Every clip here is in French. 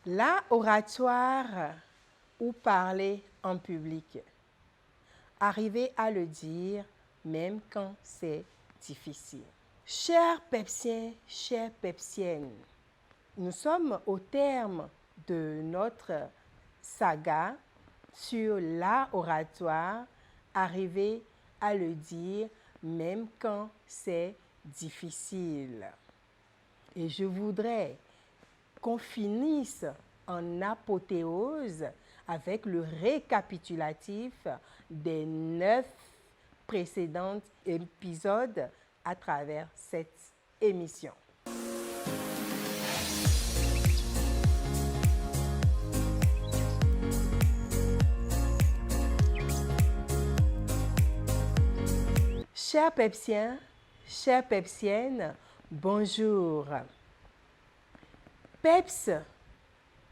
L'art oratoire ou parler en public. Arriver à le dire même quand c'est difficile. Chers Pepsiens, chères Pepsiennes, nous sommes au terme de notre saga sur l'art oratoire, arriver à le dire même quand c'est difficile. Et je voudrais qu'on finisse en apothéose avec le récapitulatif des 9 précédents épisodes à travers cette émission. Chers Pepsiens, chères Pepsiennes, bonjour. Peps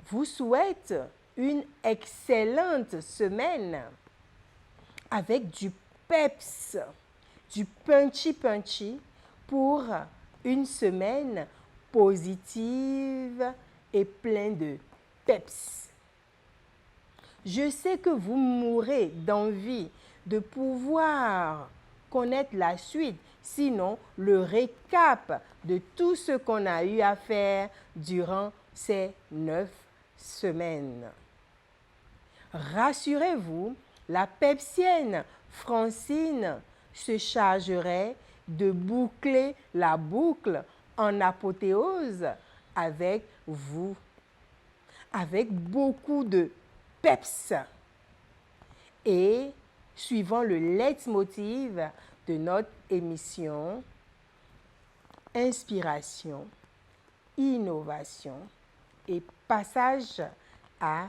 vous souhaite une excellente semaine avec du peps, du punchy pour une semaine positive et pleine de peps. Je sais que vous mourrez d'envie de pouvoir connaître la suite, sinon le récap de tout ce qu'on a eu à faire durant ces 9 semaines. Rassurez-vous, la Pepsienne Francine se chargerait de boucler la boucle en apothéose avec vous, avec beaucoup de peps et suivant le leitmotiv de notre émission, inspiration, innovation et passage à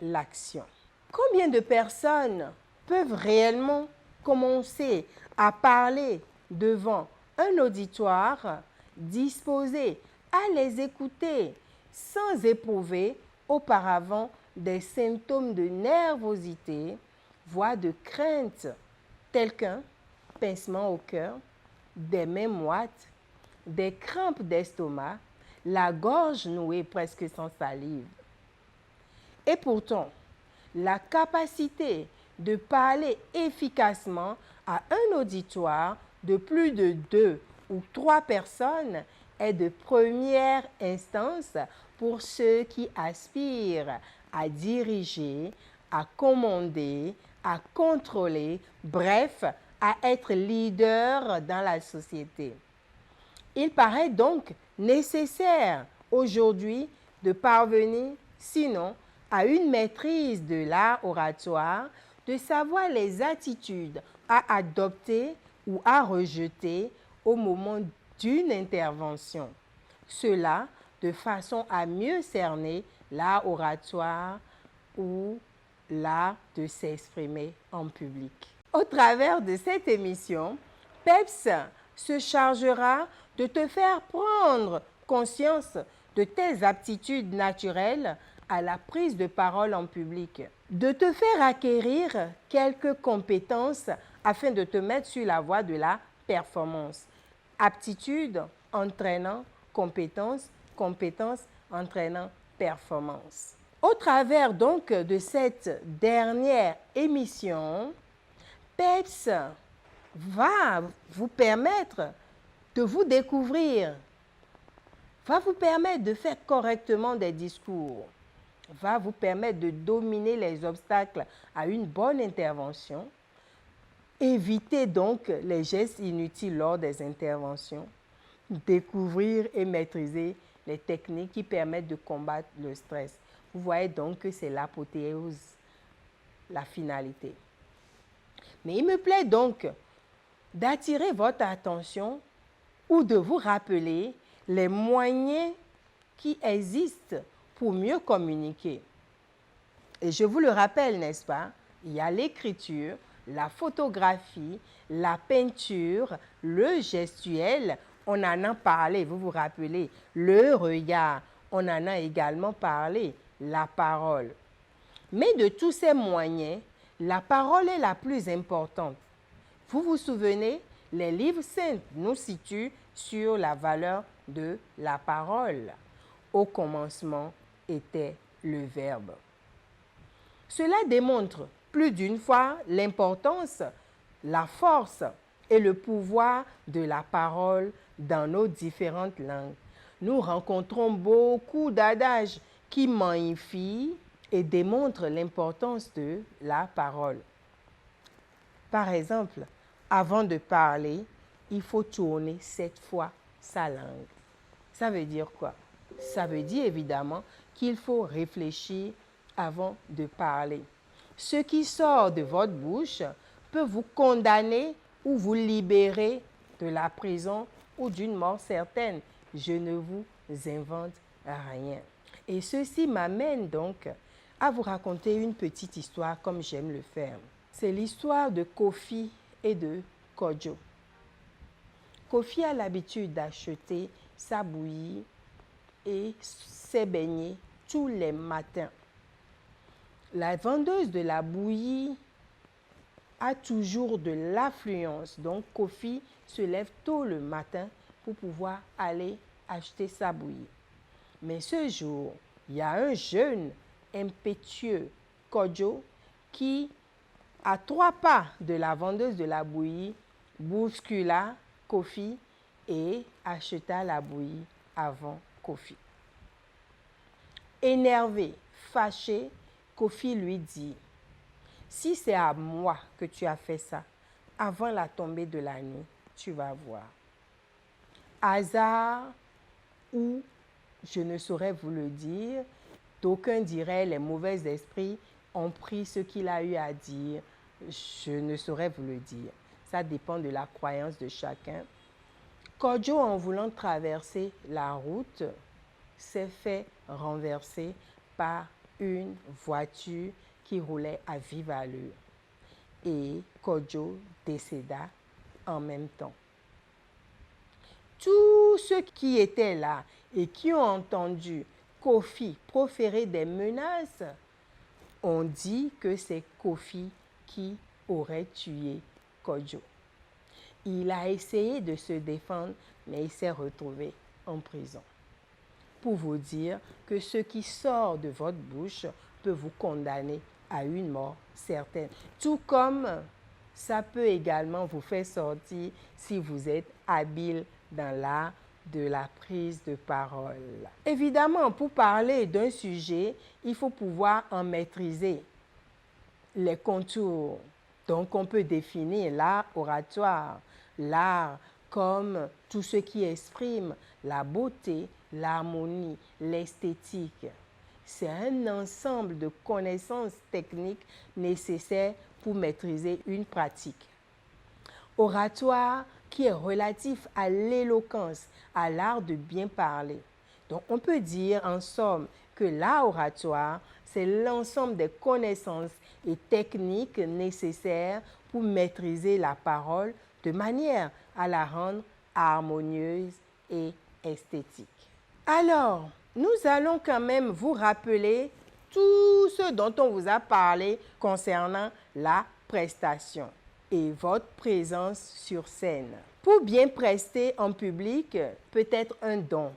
l'action. Combien de personnes peuvent réellement commencer à parler devant un auditoire disposé à les écouter sans éprouver auparavant des symptômes de nervosité, voire de crainte, tels qu'un pincement au cœur, des mains moites, des crampes d'estomac, la gorge nouée presque sans salive. Et pourtant, la capacité de parler efficacement à un auditoire de plus de 2 ou 3 personnes est de première instance pour ceux qui aspirent à diriger, à commander, à contrôler, bref, à être leader dans la société. Il paraît donc nécessaire aujourd'hui de parvenir, sinon à une maîtrise de l'art oratoire, de savoir les attitudes à adopter ou à rejeter au moment d'une intervention. Cela de façon à mieux cerner l'art oratoire ou l'art de s'exprimer en public. Au travers de cette émission, Peps se chargera de te faire prendre conscience de tes aptitudes naturelles à la prise de parole en public, de te faire acquérir quelques compétences afin de te mettre sur la voie de la performance. Aptitude entraînant compétence, compétence entraînant performance. Au travers donc de cette dernière émission, Peps va vous permettre de vous découvrir, va vous permettre de faire correctement des discours, va vous permettre de dominer les obstacles à une bonne intervention, éviter donc les gestes inutiles lors des interventions, découvrir et maîtriser les techniques qui permettent de combattre le stress. Vous voyez donc que c'est l'apothéose, la finalité. Mais il me plaît donc d'attirer votre attention ou de vous rappeler les moyens qui existent pour mieux communiquer. Et je vous le rappelle, n'est-ce pas? Il y a l'écriture, la photographie, la peinture, le gestuel. On en a parlé, vous vous rappelez, le regard. On en a également parlé, la parole. Mais de tous ces moyens, la parole est la plus importante. Vous vous souvenez, les livres saints nous situent sur la valeur de la parole. Au commencement était le verbe. Cela démontre plus d'une fois l'importance, la force et le pouvoir de la parole dans nos différentes langues. Nous rencontrons beaucoup d'adages qui magnifient et démontrent l'importance de la parole. Par exemple, avant de parler, il faut tourner 7 fois sa langue. Ça veut dire quoi? Ça veut dire évidemment qu'il faut réfléchir avant de parler. Ce qui sort de votre bouche peut vous condamner ou vous libérer de la prison ou d'une mort certaine. Je ne vous invente rien. Et ceci m'amène donc à vous raconter une petite histoire comme j'aime le faire. C'est l'histoire de Kofi et de Kojo. Kofi a l'habitude d'acheter sa bouillie et ses beignets tous les matins. La vendeuse de la bouillie a toujours de l'affluence. Donc, Kofi se lève tôt le matin pour pouvoir aller acheter sa bouillie. Mais ce jour, il y a un jeune impétueux, Kojo, qui, à 3 pas de la vendeuse de la bouillie, bouscula Kofi et acheta la bouillie avant Kofi. Énervé, fâché, Kofi lui dit: « Si c'est à moi que tu as fait ça, avant la tombée de la nuit, tu vas voir. » Hasard ou je ne saurais vous le dire, d'aucuns diraient les mauvais esprits ont pris ce qu'il a eu à dire. Je ne saurais vous le dire. Ça dépend de la croyance de chacun. Kojo, en voulant traverser la route, s'est fait renverser par une voiture qui roulait à vive allure. Et Kojo décéda en même temps. Tous ceux qui étaient là et qui ont entendu Kofi proférer des menaces ont dit que c'est Kofi qui aurait tué Kojo. Il a essayé de se défendre, mais il s'est retrouvé en prison. Pour vous dire que ce qui sort de votre bouche peut vous condamner à une mort certaine. Tout comme ça peut également vous faire sortir si vous êtes habile dans l'art de la prise de parole. Évidemment, pour parler d'un sujet, il faut pouvoir en maîtriser les contours. Donc, on peut définir l'art oratoire, l'art comme tout ce qui exprime la beauté, l'harmonie, l'esthétique. C'est un ensemble de connaissances techniques nécessaires pour maîtriser une pratique. Oratoire qui est relatif à l'éloquence, à l'art de bien parler. Donc, on peut dire en somme que l'art oratoire, c'est l'ensemble des connaissances et techniques nécessaires pour maîtriser la parole de manière à la rendre harmonieuse et esthétique. Alors, nous allons quand même vous rappeler tout ce dont on vous a parlé concernant la prestation et votre présence sur scène. Pour bien prester en public peut être un don,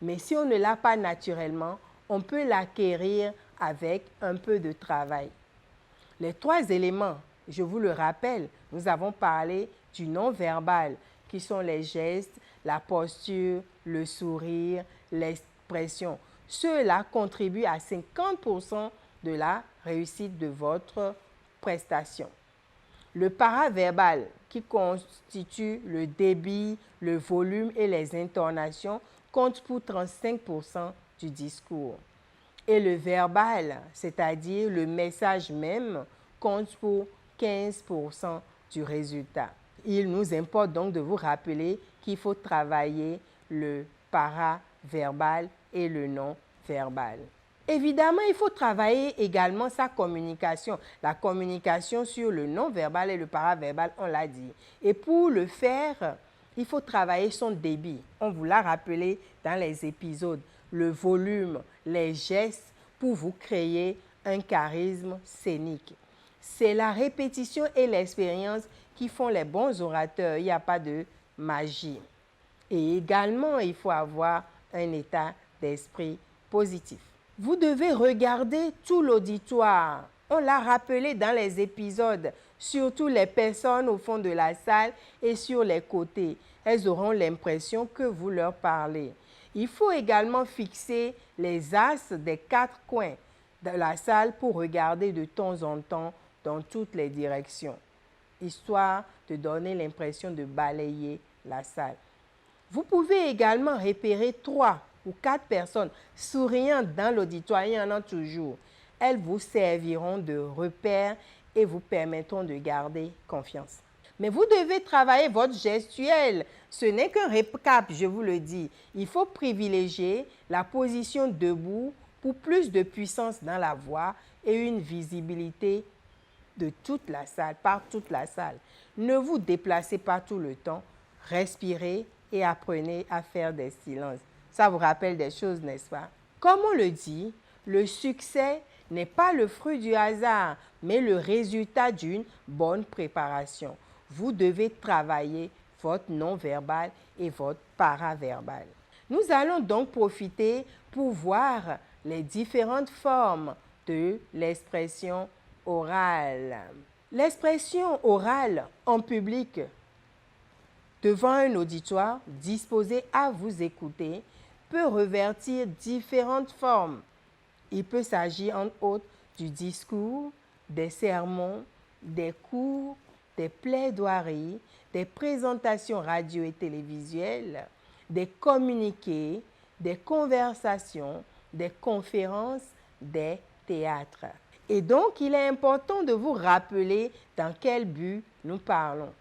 mais si on ne l'a pas naturellement, on peut l'acquérir avec un peu de travail. Les 3 éléments, je vous le rappelle, nous avons parlé du non-verbal, qui sont les gestes, la posture, le sourire, l'expression. Ceux-là contribuent à 50% de la réussite de votre prestation. Le paraverbal, qui constitue le débit, le volume et les intonations, compte pour 35% du discours. Et le verbal, c'est-à-dire le message même, compte pour 15% du résultat. Il nous importe donc de vous rappeler qu'il faut travailler le paraverbal et le non-verbal. Évidemment, il faut travailler également sa communication. La communication sur le non-verbal et le paraverbal, on l'a dit. Et pour le faire, il faut travailler son débit. On vous l'a rappelé dans les épisodes. Le volume, les gestes pour vous créer un charisme scénique. C'est la répétition et l'expérience qui font les bons orateurs. Il n'y a pas de magie. Et également, il faut avoir un état d'esprit positif. Vous devez regarder tout l'auditoire. On l'a rappelé dans les épisodes, surtout les personnes au fond de la salle et sur les côtés. Elles auront l'impression que vous leur parlez. Il faut également fixer les as des 4 coins de la salle pour regarder de temps en temps dans toutes les directions, histoire de donner l'impression de balayer la salle. Vous pouvez également repérer 3 ou 4 personnes souriantes dans l'auditoire, il y en a toujours. Elles vous serviront de repère et vous permettront de garder confiance. Mais vous devez travailler votre gestuelle. Ce n'est qu'un récap, je vous le dis. Il faut privilégier la position debout pour plus de puissance dans la voix et une visibilité de toute la salle, par toute la salle. Ne vous déplacez pas tout le temps. Respirez et apprenez à faire des silences. Ça vous rappelle des choses, n'est-ce pas? Comme on le dit, le succès n'est pas le fruit du hasard, mais le résultat d'une bonne préparation. Vous devez travailler votre non-verbal et votre paraverbal. Nous allons donc profiter pour voir les différentes formes de l'expression orale. L'expression orale en public devant un auditoire disposé à vous écouter peut revêtir différentes formes. Il peut s'agir entre autres du discours, des sermons, des cours, des plaidoiries, des présentations radio et télévisuelles, des communiqués, des conversations, des conférences, des théâtres. Et donc, il est important de vous rappeler dans quel but nous parlons.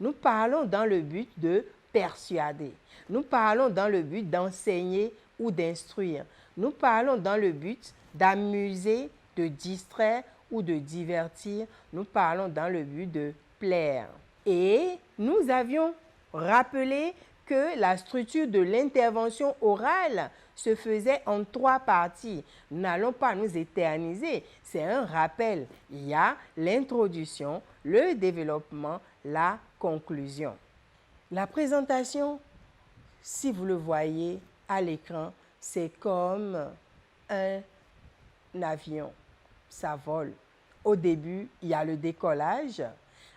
Nous parlons dans le but de persuader. Nous parlons dans le but d'enseigner ou d'instruire. Nous parlons dans le but d'amuser, de distraire ou de divertir. Nous parlons dans le but de plaire. Et nous avions rappelé que la structure de l'intervention orale se faisait en 3 parties. Nous n'allons pas nous éterniser. C'est un rappel. Il y a l'introduction, le développement, la conclusion. La présentation, si vous le voyez à l'écran, c'est comme un avion. Ça vole. Au début, il y a le décollage.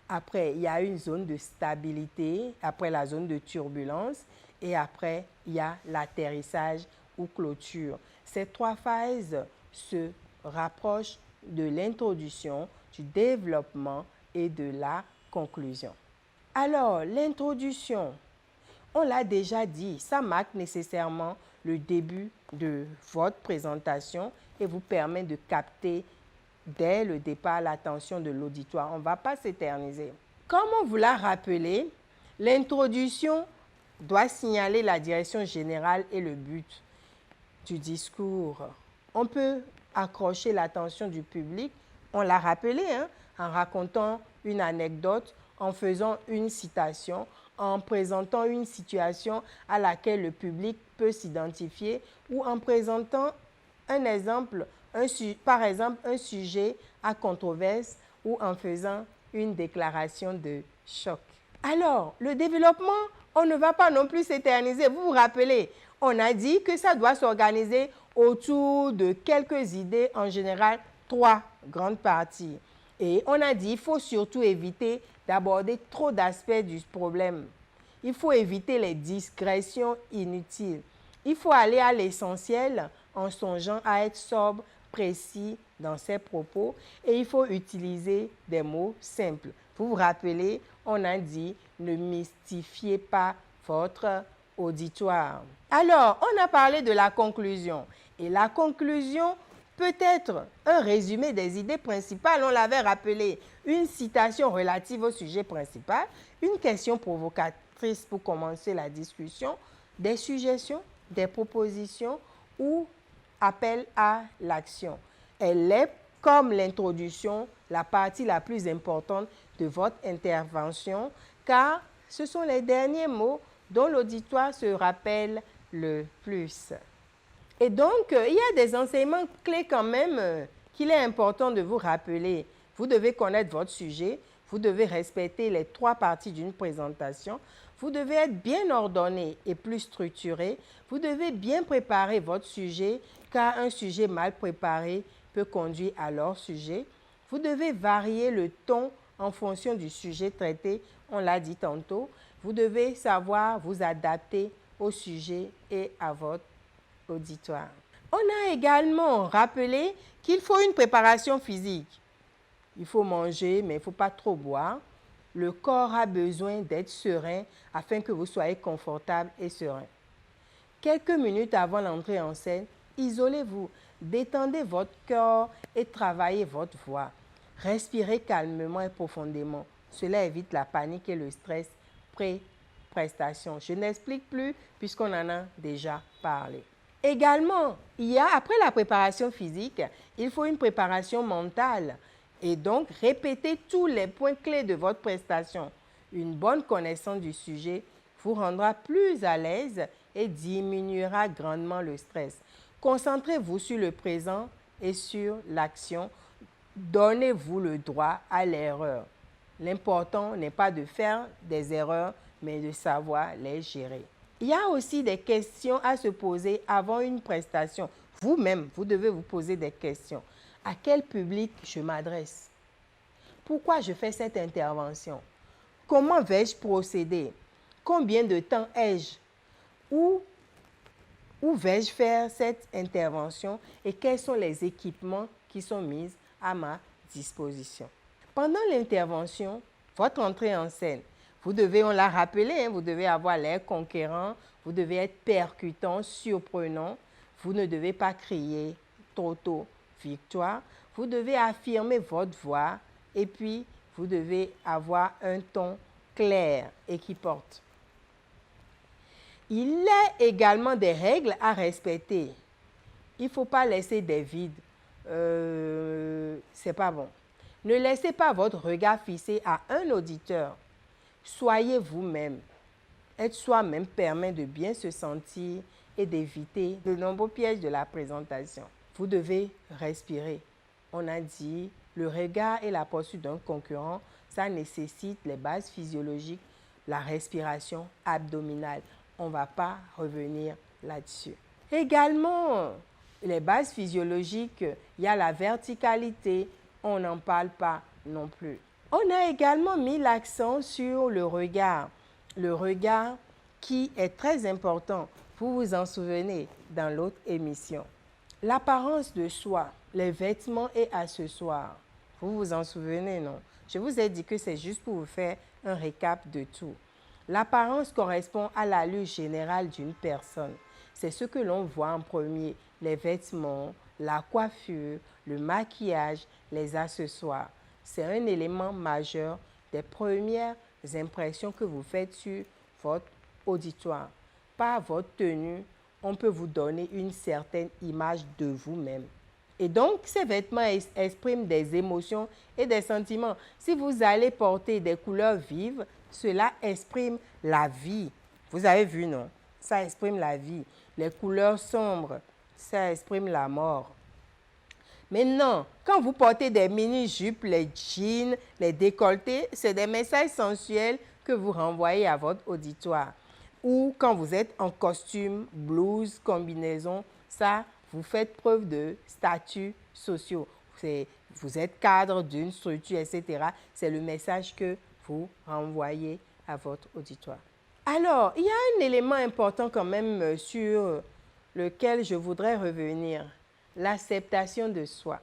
Après, il y a une zone de stabilité. Après, la zone de turbulence. Et après, il y a l'atterrissage ou clôture. Ces 3 phases se rapprochent de l'introduction, du développement et de la conclusion. Alors, l'introduction, on l'a déjà dit, ça marque nécessairement le début de votre présentation et vous permet de capter dès le départ l'attention de l'auditoire. On ne va pas s'éterniser. Comme on vous l'a rappelé, l'introduction doit signaler la direction générale et le but du discours. On peut accrocher l'attention du public, on l'a rappelé, en racontant une anecdote, en faisant une citation, en présentant une situation à laquelle le public peut s'identifier ou en présentant un exemple, par exemple un sujet à controverse ou en faisant une déclaration de choc. Alors, le développement, on ne va pas non plus s'éterniser. Vous vous rappelez, on a dit que ça doit s'organiser autour de quelques idées, en général 3 grandes parties. Et on a dit qu'il faut surtout éviter d'aborder trop d'aspects du problème. Il faut éviter les digressions inutiles. Il faut aller à l'essentiel en songeant à être sobre, précis dans ses propos et il faut utiliser des mots simples. Vous vous rappelez, on a dit ne mystifiez pas votre auditoire. Alors, on a parlé de la conclusion et la conclusion peut être un résumé des idées principales, on l'avait rappelé, une citation relative au sujet principal, une question provocatrice pour commencer la discussion, des suggestions, des propositions ou appel à l'action. Elle est, comme l'introduction, la partie la plus importante de votre intervention, car ce sont les derniers mots dont l'auditoire se rappelle le plus. Et donc, il y a des enseignements clés quand même qu'il est important de vous rappeler. Vous devez connaître votre sujet, vous devez respecter les 3 parties d'une présentation, vous devez être bien ordonné et plus structuré, vous devez bien préparer votre sujet car un sujet mal préparé peut conduire à l'hors-sujet. Vous devez varier le ton en fonction du sujet traité, on l'a dit tantôt. Vous devez savoir vous adapter au sujet et à votre auditoire. On a également rappelé qu'il faut une préparation physique. Il faut manger, mais il ne faut pas trop boire. Le corps a besoin d'être serein afin que vous soyez confortable et serein. Quelques minutes avant l'entrée en scène, isolez-vous, détendez votre corps et travaillez votre voix. Respirez calmement et profondément. Cela évite la panique et le stress pré-prestation. Je n'explique plus puisqu'on en a déjà parlé. Également, après la préparation physique, il faut une préparation mentale. Et donc, répétez tous les points clés de votre prestation. Une bonne connaissance du sujet vous rendra plus à l'aise et diminuera grandement le stress. Concentrez-vous sur le présent et sur l'action. Donnez-vous le droit à l'erreur. L'important n'est pas de faire des erreurs, mais de savoir les gérer. Il y a aussi des questions à se poser avant une prestation. Vous-même, vous devez vous poser des questions. À quel public je m'adresse? Pourquoi je fais cette intervention? Comment vais-je procéder? Combien de temps ai-je? Où vais-je faire cette intervention et quels sont les équipements qui sont mis à ma disposition? Pendant l'intervention, votre entrée en scène, vous devez, on l'a rappelé, vous devez avoir l'air conquérant, vous devez être percutant, surprenant, vous ne devez pas crier trop tôt victoire, vous devez affirmer votre voix et puis vous devez avoir un ton clair et qui porte. Il y a également des règles à respecter. Il ne faut pas laisser des vides. C'est pas bon. Ne laissez pas votre regard fixé à un auditeur. Soyez vous-même. Être soi-même permet de bien se sentir et d'éviter de nombreux pièges de la présentation. Vous devez respirer. On a dit, le regard et la posture d'un concurrent, ça nécessite les bases physiologiques, la respiration abdominale. On ne va pas revenir là-dessus. Également, les bases physiologiques, il y a la verticalité, on n'en parle pas non plus. On a également mis l'accent sur le regard qui est très important. Vous vous en souvenez dans l'autre émission. L'apparence de soi, les vêtements et accessoires. Vous vous en souvenez, non? Je vous ai dit que c'est juste pour vous faire un récap de tout. L'apparence correspond à l'allure générale d'une personne. C'est ce que l'on voit en premier, les vêtements, la coiffure, le maquillage, les accessoires. C'est un élément majeur des premières impressions que vous faites sur votre auditoire. Par votre tenue, on peut vous donner une certaine image de vous-même. Et donc, ces vêtements expriment des émotions et des sentiments. Si vous allez porter des couleurs vives, cela exprime la vie. Vous avez vu, non? Ça exprime la vie. Les couleurs sombres, ça exprime la mort. Maintenant, quand vous portez des mini-jupes, les jeans, les décolletés, c'est des messages sensuels que vous renvoyez à votre auditoire. Ou quand vous êtes en costume, blouse, combinaison, ça, vous faites preuve de statut social. Vous êtes cadre d'une structure, etc. C'est le message que vous renvoyez à votre auditoire. Alors, il y a un élément important quand même sur lequel je voudrais revenir. L'acceptation de soi.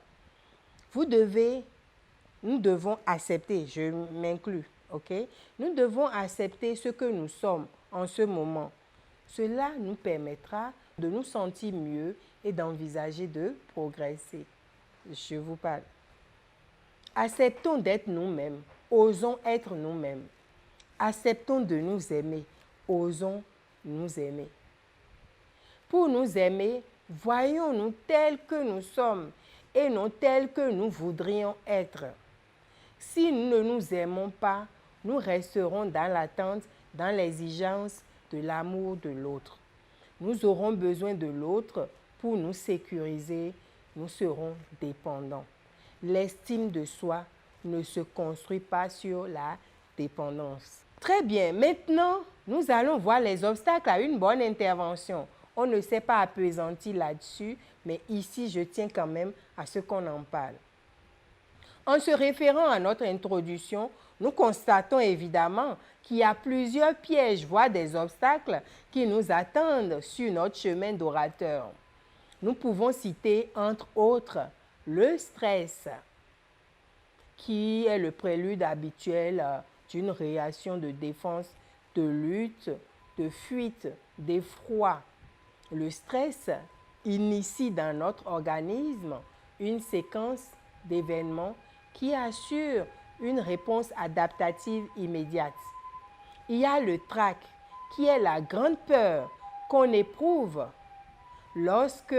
Nous devons accepter, je m'inclus, ok? Nous devons accepter ce que nous sommes en ce moment. Cela nous permettra de nous sentir mieux et d'envisager de progresser. Je vous parle. Acceptons d'être nous-mêmes. Osons être nous-mêmes. Acceptons de nous aimer. Osons nous aimer. Pour nous aimer, voyons-nous tels que nous sommes et non tels que nous voudrions être. Si nous ne nous aimons pas, nous resterons dans l'attente, dans l'exigence de l'amour de l'autre. Nous aurons besoin de l'autre pour nous sécuriser, nous serons dépendants. L'estime de soi ne se construit pas sur la dépendance. Très bien, maintenant, nous allons voir les obstacles à une bonne intervention. On ne s'est pas appesanti là-dessus, mais ici, je tiens quand même à ce qu'on en parle. En se référant à notre introduction, nous constatons évidemment qu'il y a plusieurs pièges, voire des obstacles qui nous attendent sur notre chemin d'orateur. Nous pouvons citer, entre autres, le stress, qui est le prélude habituel d'une réaction de défense, de lutte, de fuite, d'effroi. Le stress initie dans notre organisme une séquence d'événements qui assure une réponse adaptative immédiate. Il y a le trac, qui est la grande peur qu'on éprouve lorsque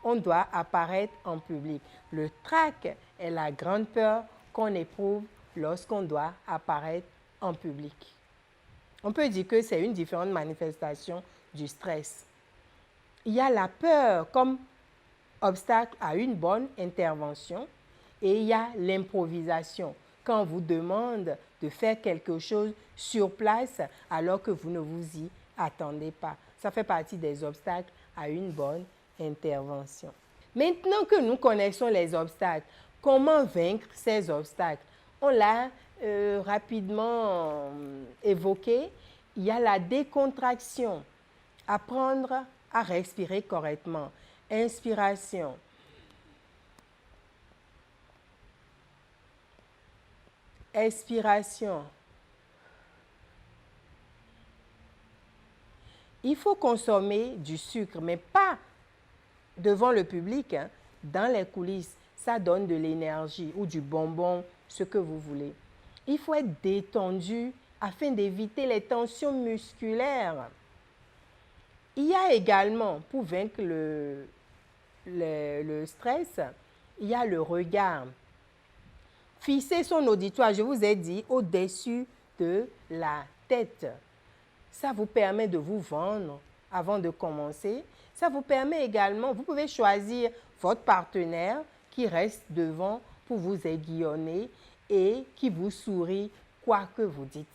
on doit apparaître en public. Le trac est la grande peur qu'on éprouve lorsqu'on doit apparaître en public. On peut dire que c'est une différente manifestation du stress. Il y a la peur comme obstacle à une bonne intervention et il y a l'improvisation, quand on vous demande de faire quelque chose sur place alors que vous ne vous y attendez pas. Ça fait partie des obstacles à une bonne intervention. Maintenant que nous connaissons les obstacles, comment vaincre ces obstacles? On l'a rapidement évoqué. Il y a la décontraction, apprendre à respirer correctement. Inspiration. Expiration. Il faut consommer du sucre, mais pas devant le public, hein, dans les coulisses. Ça donne de l'énergie ou du bonbon, ce que vous voulez. Il faut être détendu afin d'éviter les tensions musculaires. Il y a également, pour vaincre le stress, il y a le regard. Fixer son auditoire, je vous ai dit, au-dessus de la tête. Ça vous permet de vous vendre avant de commencer. Ça vous permet également, vous pouvez choisir votre partenaire qui reste devant pour vous aiguillonner et qui vous sourit quoi que vous dites.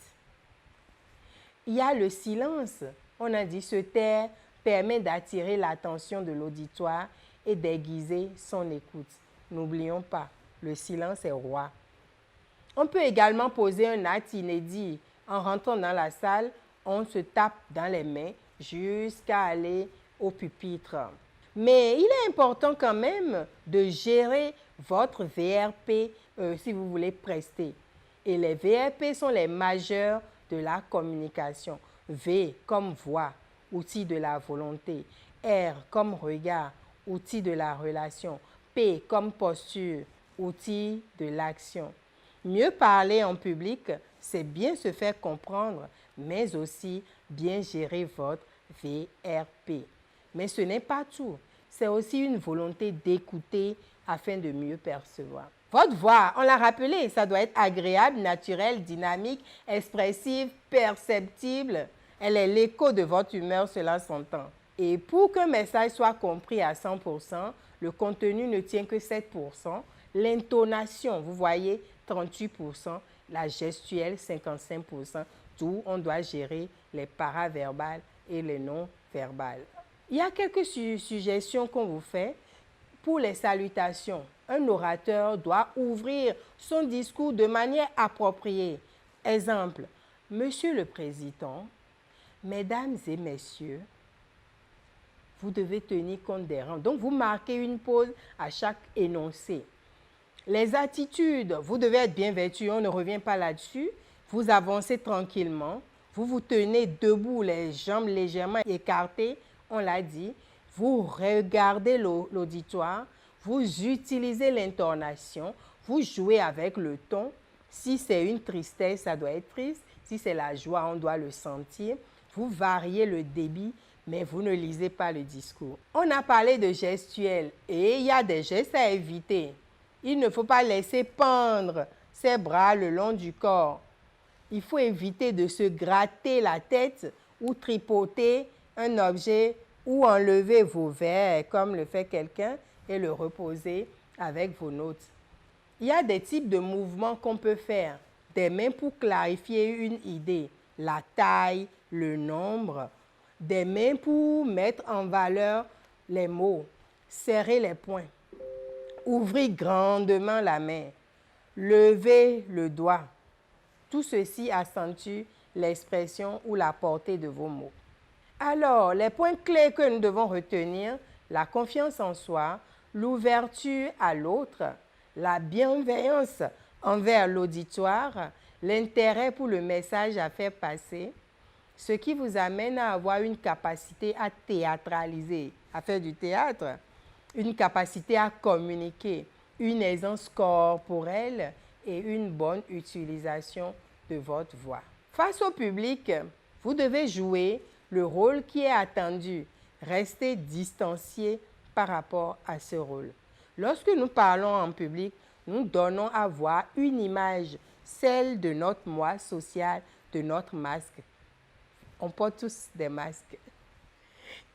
Il y a le silence. On a dit se taire permet d'attirer l'attention de l'auditoire et d'aiguiser son écoute. N'oublions pas, le silence est roi. On peut également poser un acte inédit. En rentrant dans la salle, on se tape dans les mains jusqu'à aller au pupitre. Mais il est important quand même de gérer votre VRP si vous voulez prester. Et les VRP sont les majeurs de la communication. V comme voix, outil de la volonté. R comme regard, outil de la relation. P comme posture, outil de l'action. Mieux parler en public, c'est bien se faire comprendre, mais aussi bien gérer votre VRP. Mais ce n'est pas tout. C'est aussi une volonté d'écouter afin de mieux percevoir. Votre voix, on l'a rappelé, ça doit être agréable, naturelle, dynamique, expressive, perceptible. Elle est l'écho de votre humeur, cela s'entend. Et pour qu'un message soit compris à 100%, le contenu ne tient que 7%. L'intonation, vous voyez, 38%. La gestuelle, 55%. D'où on doit gérer les paraverbales et les non-verbales. Il y a quelques suggestions qu'on vous fait pour les salutations. Un orateur doit ouvrir son discours de manière appropriée. Exemple, Monsieur le Président, Mesdames et Messieurs, vous devez tenir compte des rangs. Donc, vous marquez une pause à chaque énoncé. Les attitudes, vous devez être bien vêtu, on ne revient pas là-dessus. Vous avancez tranquillement, vous vous tenez debout, les jambes légèrement écartées, on l'a dit. Vous regardez l'auditoire, vous utilisez l'intonation, vous jouez avec le ton. Si c'est une tristesse, ça doit être triste. Si c'est la joie, on doit le sentir. Vous variez le débit, mais vous ne lisez pas le discours. On a parlé de gestuelle et il y a des gestes à éviter. Il ne faut pas laisser pendre ses bras le long du corps. Il faut éviter de se gratter la tête ou tripoter un objet ou enlever vos verres comme le fait quelqu'un et le reposer avec vos notes. Il y a des types de mouvements qu'on peut faire. Des mains pour clarifier une idée, la taille, le nombre. des mains pour mettre en valeur les mots, serrez les poings, ouvrez grandement la main, levez le doigt. Tout ceci accentue l'expression ou la portée de vos mots. Alors, les points clés que nous devons retenir, la confiance en soi, l'ouverture à l'autre, la bienveillance envers l'auditoire, l'intérêt pour le message à faire passer, ce qui vous amène à avoir une capacité à théâtraliser, à faire du théâtre, une capacité à communiquer, une aisance corporelle et une bonne utilisation de votre voix. Face au public, vous devez jouer le rôle qui est attendu. Restez distancié par rapport à ce rôle. Lorsque nous parlons en public, nous donnons à voir une image, celle de notre moi social, de notre masque. On porte tous des masques.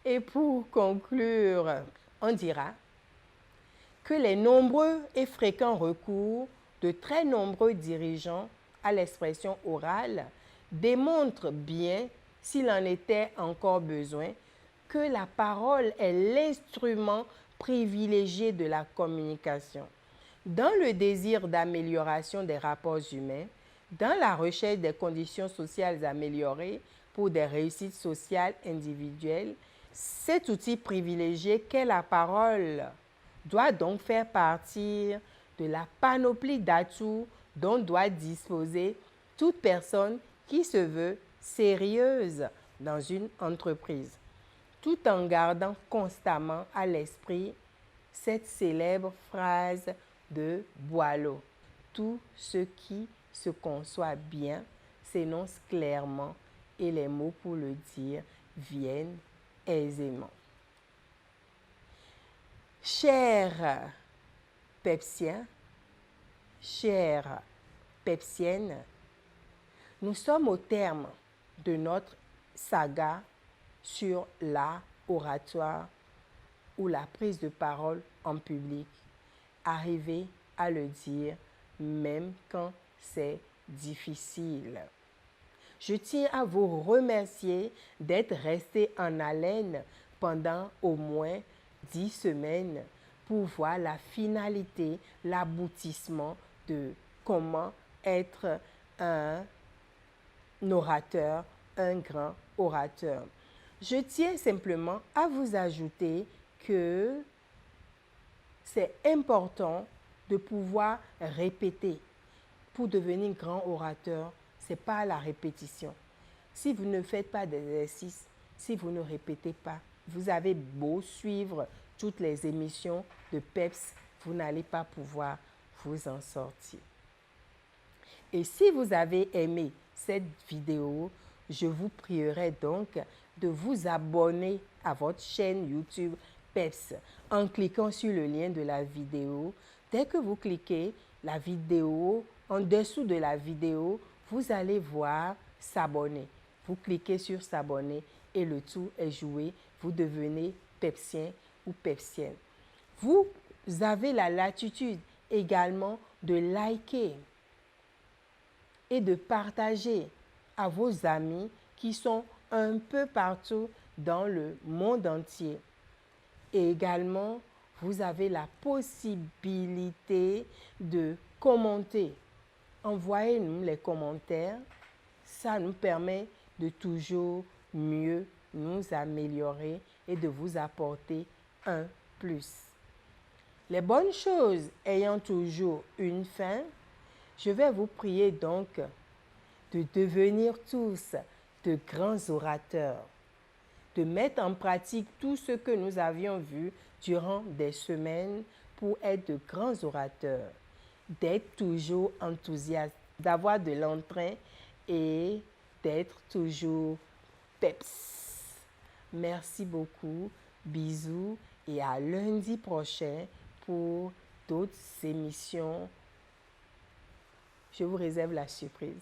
Et pour conclure, on dira que les nombreux et fréquents recours de très nombreux dirigeants à l'expression orale démontrent bien, s'il en était encore besoin, que la parole est l'instrument privilégié de la communication. Dans le désir d'amélioration des rapports humains, dans la recherche des conditions sociales améliorées pour des réussites sociales individuelles, cet outil privilégié qu'est la parole doit donc faire partie de la panoplie d'atouts dont doit disposer toute personne qui se veut sérieuse dans une entreprise, tout en gardant constamment à l'esprit cette célèbre phrase de Boileau. Tout ce qui se conçoit bien s'énonce clairement et les mots pour le dire viennent aisément. Chers Pepsiens, chères Pepsiennes, nous sommes au terme de notre saga sur l'art oratoire ou la prise de parole en public. Arriver à le dire même quand c'est difficile. Je tiens à vous remercier d'être restés en haleine pendant au moins 10 semaines pour voir la finalité, l'aboutissement de comment être un orateur, un grand orateur. Je tiens simplement à vous ajouter que c'est important de pouvoir répéter. Pour devenir grand orateur, ce n'est pas la répétition. Si vous ne faites pas d'exercice, si vous ne répétez pas, vous avez beau suivre toutes les émissions de PEPS, vous n'allez pas pouvoir vous en sortir. Et si vous avez aimé cette vidéo, je vous prierai donc de vous abonner à votre chaîne YouTube PEPS en cliquant sur le lien de la vidéo. Dès que vous cliquez la vidéo, en dessous de la vidéo, vous allez voir s'abonner. Vous cliquez sur s'abonner et le tout est joué. Vous devenez Pepsien ou Pepsienne. Vous avez la latitude également de liker et de partager à vos amis qui sont un peu partout dans le monde entier. Et également, vous avez la possibilité de commenter. Envoyez-nous les commentaires. Ça nous permet de toujours mieux nous améliorer et de vous apporter un plus. Les bonnes choses ayant toujours une fin, je vais vous prier donc de devenir tous de grands orateurs, de mettre en pratique tout ce que nous avions vu durant des semaines pour être de grands orateurs, d'être toujours enthousiaste, d'avoir de l'entrain et d'être toujours peps. Merci beaucoup, bisous et à lundi prochain pour d'autres émissions. Je vous réserve la surprise.